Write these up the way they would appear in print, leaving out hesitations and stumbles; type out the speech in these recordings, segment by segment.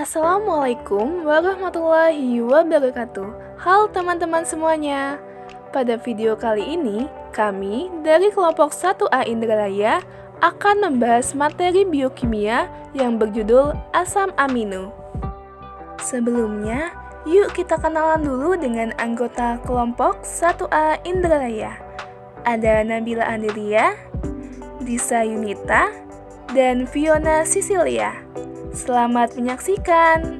Assalamualaikum warahmatullahi wabarakatuh. Halo teman-teman semuanya. Pada video kali ini, kami dari kelompok 1A Indralaya akan membahas materi biokimia yang berjudul asam amino. Sebelumnya, yuk kita kenalan dulu dengan anggota kelompok 1A Indralaya. Ada Nabila Andilia, Disa Yunita, dan Fiona Sisilia. Selamat menyaksikan.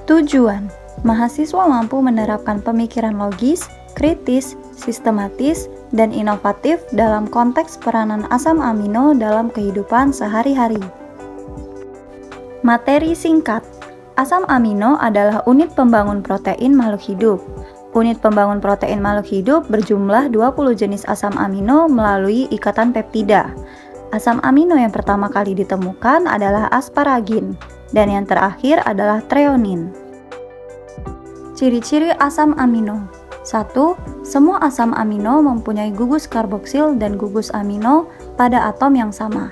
Tujuan: mahasiswa mampu menerapkan pemikiran logis, kritis, sistematis, dan inovatif dalam konteks peranan asam amino dalam kehidupan sehari-hari. Materi singkat: asam amino adalah unit pembangun protein makhluk hidup. Unit pembangun protein makhluk hidup berjumlah 20 jenis asam amino melalui ikatan peptida. Asam amino yang pertama kali ditemukan adalah asparagin, dan yang terakhir adalah treonin. Ciri-ciri asam amino: 1. Semua asam amino mempunyai gugus karboksil dan gugus amino pada atom yang sama.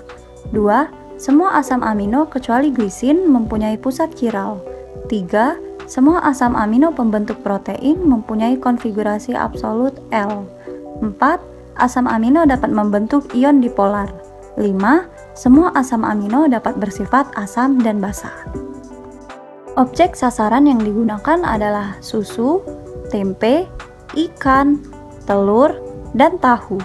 2. Semua asam amino kecuali glisin mempunyai pusat chiral. 3. Semua asam amino pembentuk protein mempunyai konfigurasi absolut L. 4. Asam amino dapat membentuk ion dipolar. 5. Semua asam amino dapat bersifat asam dan basa. Objek sasaran yang digunakan adalah susu, tempe, ikan, telur, dan tahu.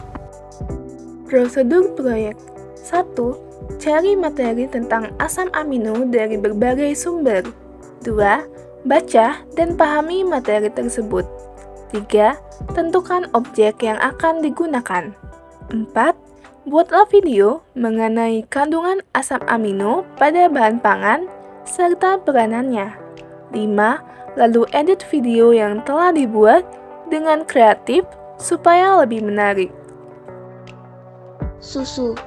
Prosedur proyek 1. Cari materi tentang asam amino dari berbagai sumber. 2. Baca dan pahami materi tersebut. 3. Tentukan objek yang akan digunakan. 4. Buatlah video mengenai kandungan asam amino pada bahan pangan serta peranannya. 5. Lalu edit video yang telah dibuat dengan kreatif supaya lebih menarik. Susu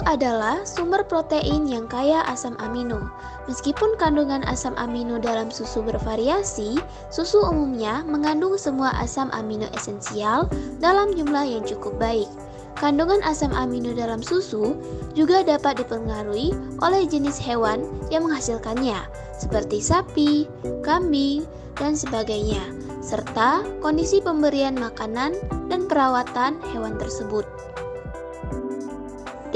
adalah sumber protein yang kaya asam amino. Meskipun kandungan asam amino dalam susu bervariasi, susu umumnya mengandung semua asam amino esensial dalam jumlah yang cukup baik. Kandungan asam amino dalam susu juga dapat dipengaruhi oleh jenis hewan yang menghasilkannya, seperti sapi, kambing, dan sebagainya, serta kondisi pemberian makanan dan perawatan hewan tersebut.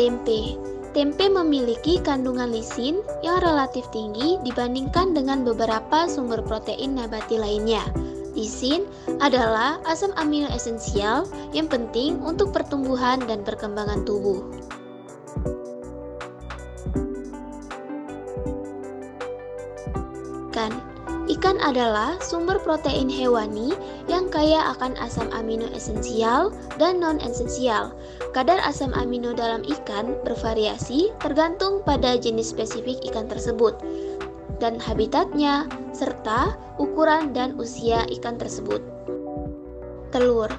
Tempe memiliki kandungan lisin yang relatif tinggi dibandingkan dengan beberapa sumber protein nabati lainnya. Lisin adalah asam amino esensial yang penting untuk pertumbuhan dan perkembangan tubuh. Ikan adalah sumber protein hewani yang kaya akan asam amino esensial dan non-esensial. Kadar asam amino dalam ikan bervariasi tergantung pada jenis spesifik ikan tersebut dan habitatnya, serta ukuran dan usia ikan tersebut. Telur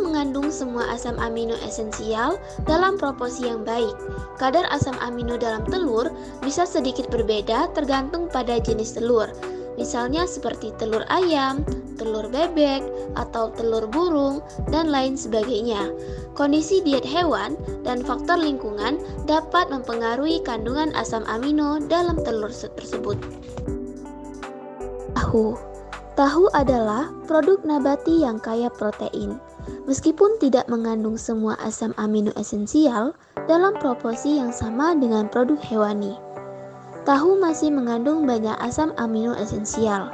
mengandung semua asam amino esensial dalam proporsi yang baik. Kadar asam amino dalam telur bisa sedikit berbeda tergantung pada jenis telur. Misalnya seperti telur ayam, telur bebek, atau telur burung, dan lain sebagainya. Kondisi diet hewan dan faktor lingkungan dapat mempengaruhi kandungan asam amino dalam telur tersebut. Tahu adalah produk nabati yang kaya protein. Meskipun tidak mengandung semua asam amino esensial dalam proporsi yang sama dengan produk hewani, tahu masih mengandung banyak asam amino esensial.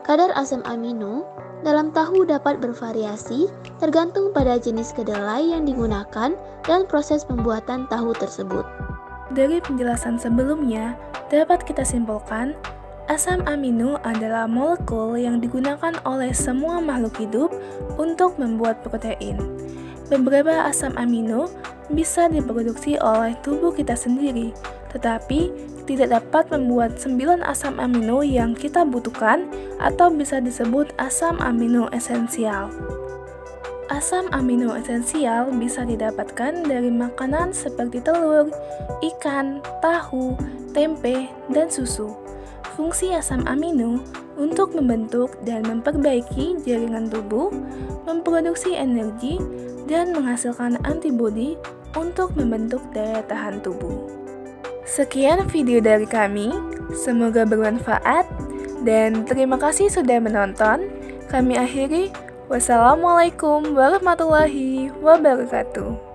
Kadar asam amino dalam tahu dapat bervariasi tergantung pada jenis kedelai yang digunakan dan proses pembuatan tahu tersebut. Dari penjelasan sebelumnya, dapat kita simpulkan asam amino adalah molekul yang digunakan oleh semua makhluk hidup untuk membuat protein. Beberapa asam amino bisa diproduksi oleh tubuh kita sendiri, tetapi tidak dapat membuat 9 asam amino yang kita butuhkan atau bisa disebut asam amino esensial. Asam amino esensial bisa didapatkan dari makanan seperti telur, ikan, tahu, tempe, dan susu. Fungsi asam amino untuk membentuk dan memperbaiki jaringan tubuh, memproduksi energi, dan menghasilkan antibodi untuk membentuk daya tahan tubuh. Sekian video dari kami, semoga bermanfaat, dan terima kasih sudah menonton. Kami akhiri, wassalamualaikum warahmatullahi wabarakatuh.